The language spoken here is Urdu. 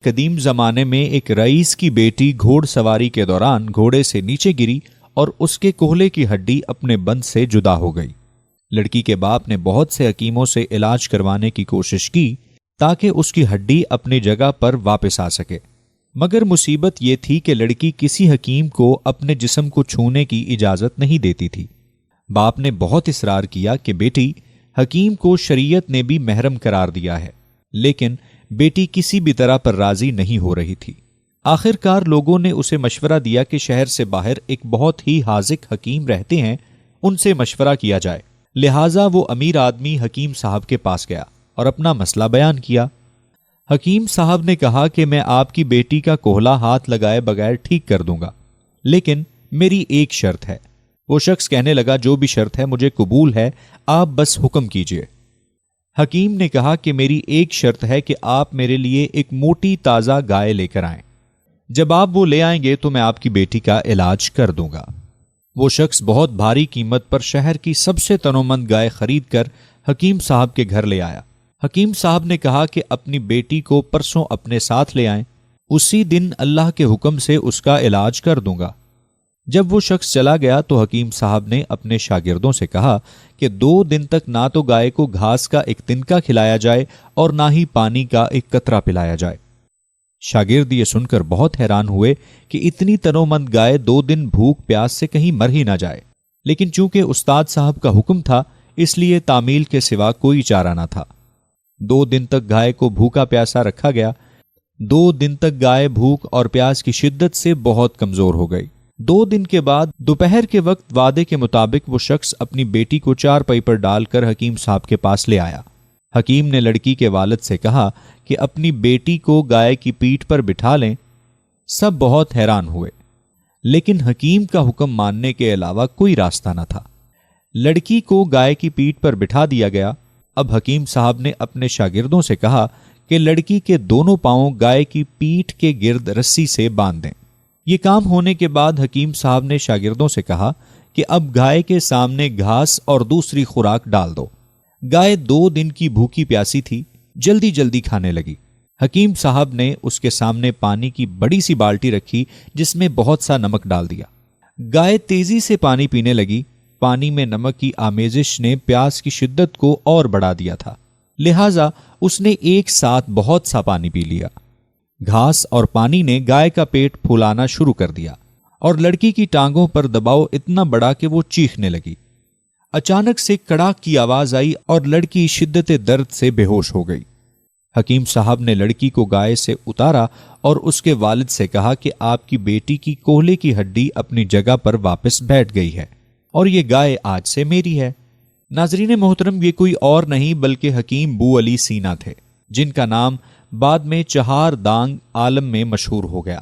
قدیم زمانے میں ایک رئیس کی بیٹی گھوڑ سواری کے دوران گھوڑے سے نیچے گری اور اس کے کوہلے کی ہڈی اپنے بند سے جدا ہو گئی۔ لڑکی کے باپ نے بہت سے حکیموں سے علاج کروانے کی کوشش کی تاکہ اس کی ہڈی اپنی جگہ پر واپس آ سکے، مگر مصیبت یہ تھی کہ لڑکی کسی حکیم کو اپنے جسم کو چھونے کی اجازت نہیں دیتی تھی۔ باپ نے بہت اصرار کیا کہ بیٹی، حکیم کو شریعت نے بھی محرم قرار دیا ہے، لیکن بیٹی کسی بھی طرح پر راضی نہیں ہو رہی تھی۔ آخر کار لوگوں نے اسے مشورہ دیا کہ شہر سے باہر ایک بہت ہی حاذق حکیم رہتے ہیں، ان سے مشورہ کیا جائے۔ لہٰذا وہ امیر آدمی حکیم صاحب کے پاس گیا اور اپنا مسئلہ بیان کیا۔ حکیم صاحب نے کہا کہ میں آپ کی بیٹی کا کوہلا ہاتھ لگائے بغیر ٹھیک کر دوں گا، لیکن میری ایک شرط ہے۔ وہ شخص کہنے لگا، جو بھی شرط ہے مجھے قبول ہے، آپ بس حکم کیجئے۔ حکیم نے کہا کہ میری ایک شرط ہے کہ آپ میرے لیے ایک موٹی تازہ گائے لے کر آئیں۔ جب آپ وہ لے آئیں گے تو میں آپ کی بیٹی کا علاج کر دوں گا۔ وہ شخص بہت بھاری قیمت پر شہر کی سب سے تنومند گائے خرید کر حکیم صاحب کے گھر لے آیا۔ حکیم صاحب نے کہا کہ اپنی بیٹی کو پرسوں اپنے ساتھ لے آئیں، اسی دن اللہ کے حکم سے اس کا علاج کر دوں گا۔ جب وہ شخص چلا گیا تو حکیم صاحب نے اپنے شاگردوں سے کہا کہ 2 دن تک نہ تو گائے کو گھاس کا ایک تنکا کھلایا جائے اور نہ ہی پانی کا ایک قطرہ پلایا جائے۔ شاگرد یہ سن کر بہت حیران ہوئے کہ اتنی تنومند گائے 2 دن بھوک پیاس سے کہیں مر ہی نہ جائے، لیکن چونکہ استاد صاحب کا حکم تھا اس لیے تعمیل کے سوا کوئی چارہ نہ تھا۔ 2 دن تک گائے کو بھوکا پیاسا رکھا گیا۔ 2 دن تک گائے بھوک اور پیاس کی شدت سے بہت کمزور ہو گئی۔ 2 دن کے بعد دوپہر کے وقت وعدے کے مطابق وہ شخص اپنی بیٹی کو چارپائی پر ڈال کر حکیم صاحب کے پاس لے آیا۔ حکیم نے لڑکی کے والد سے کہا کہ اپنی بیٹی کو گائے کی پیٹھ پر بٹھا لیں۔ سب بہت حیران ہوئے، لیکن حکیم کا حکم ماننے کے علاوہ کوئی راستہ نہ تھا۔ لڑکی کو گائے کی پیٹھ پر بٹھا دیا گیا۔ اب حکیم صاحب نے اپنے شاگردوں سے کہا کہ لڑکی کے دونوں پاؤں گائے کی پیٹھ کے گرد رسی سے باندھ دیں۔ یہ کام ہونے کے بعد حکیم صاحب نے شاگردوں سے کہا کہ اب گائے کے سامنے گھاس اور دوسری خوراک ڈال دو۔ گائے 2 دن کی بھوکی پیاسی تھی، جلدی جلدی کھانے لگی۔ حکیم صاحب نے اس کے سامنے پانی کی بڑی سی بالٹی رکھی جس میں بہت سا نمک ڈال دیا۔ گائے تیزی سے پانی پینے لگی۔ پانی میں نمک کی آمیزش نے پیاس کی شدت کو اور بڑھا دیا تھا، لہٰذا اس نے ایک ساتھ بہت سا پانی پی لیا۔ گھاس اور پانی نے گائے کا پیٹ پھولانا شروع کر دیا اور لڑکی کی ٹانگوں پر دباؤ اتنا بڑا کہ وہ چیخنے لگی۔ اچانک سے کڑاک کی آواز آئی اور لڑکی شدت درد سے بے ہوش ہو گئی۔ حکیم صاحب نے لڑکی کو گائے سے اتارا اور اس کے والد سے کہا کہ آپ کی بیٹی کی کوہلے کی ہڈی اپنی جگہ پر واپس بیٹھ گئی ہے اور یہ گائے آج سے میری ہے۔ ناظرین محترم، یہ کوئی اور نہیں بلکہ حکیم بو علی سینا تھے، جن کا نام بعد میں 4 دانگ عالم میں مشہور ہو گیا۔